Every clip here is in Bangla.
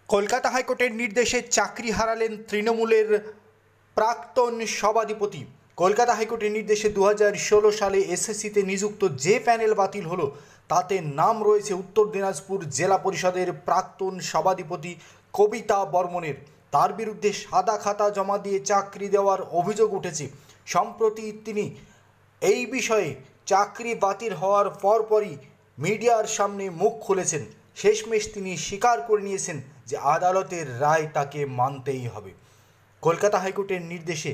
কলকাতা হাইকোর্টের নির্দেশে চাকরি হারালেন তৃণমূলের প্রাক্তন সভাধিপতি। কলকাতা হাইকোর্টের নির্দেশে 2016 সালে এসএসসিতে নিযুক্ত যে প্যানেল বাতিল হলো তাতে নাম রয়েছে উত্তর দিনাজপুর জেলা পরিষদের প্রাক্তন সভাধিপতি কবিতা বর্মনের। তার বিরুদ্ধে সাদা খাতা জমা দিয়ে চাকরি দেওয়ার অভিযোগ উঠেছে। সম্প্রতি তিনি এই বিষয়ে চাকরি বাতিল হওয়ার পরপরই মিডিয়ার সামনে মুখ খুলেছেন। শেষমেশ তিনি স্বীকার করে নিয়েছেন যে আদালতের রায় তাকে মানতেই হবে। কলকাতা হাইকোর্টের নির্দেশে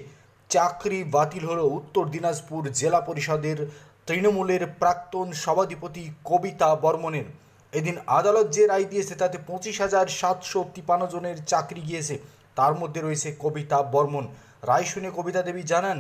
চাকরি বাতিল হলো উত্তর দিনাজপুর জেলা পরিষদের তৃণমূলের প্রাক্তন সভাধিপতি কবিতা বর্মনের। এদিন আদালত যে রায় দিয়েছে তাতে 25,753 জনের চাকরি গিয়েছে, তার মধ্যে রয়েছে কবিতা বর্মন। রায় শুনে কবিতা দেবী জানান,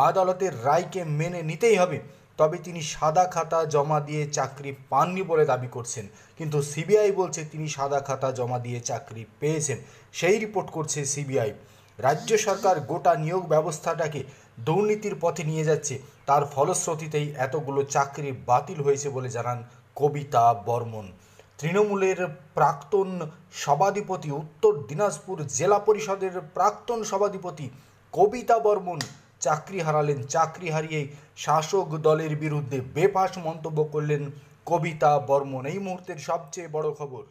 আদালতের রায়কে মেনে নিতেই হবে। তবে তিনি সাদা খাতা জমা দিয়ে চাকরি পাননি বলে দাবি করছেন, কিন্তু সিবিআই বলছে তিনি সাদা খাতা জমা দিয়ে চাকরি পেয়েছেন। সেই রিপোর্ট করছে সিবিআই। রাজ্য সরকার গোটা নিয়োগ ব্যবস্থাটাকে দুর্নীতির পথে নিয়ে যাচ্ছে, তার ফলশ্রুতিতেই এতগুলো চাকরি বাতিল হয়েছে বলে জানান কবিতা বর্মন। তৃণমূলের প্রাক্তন সভাধিপতি, উত্তর দিনাজপুর জেলা পরিষদের প্রাক্তন সভাধিপতি কবিতা বর্মন চাকরি হারালেন। চাকরি হারিয়েই শাসক দলের বিরুদ্ধে বেফাঁস মন্তব্য করলেন কবিতা বর্মন। এই মুহূর্তের সবচেয়ে বড় খবর।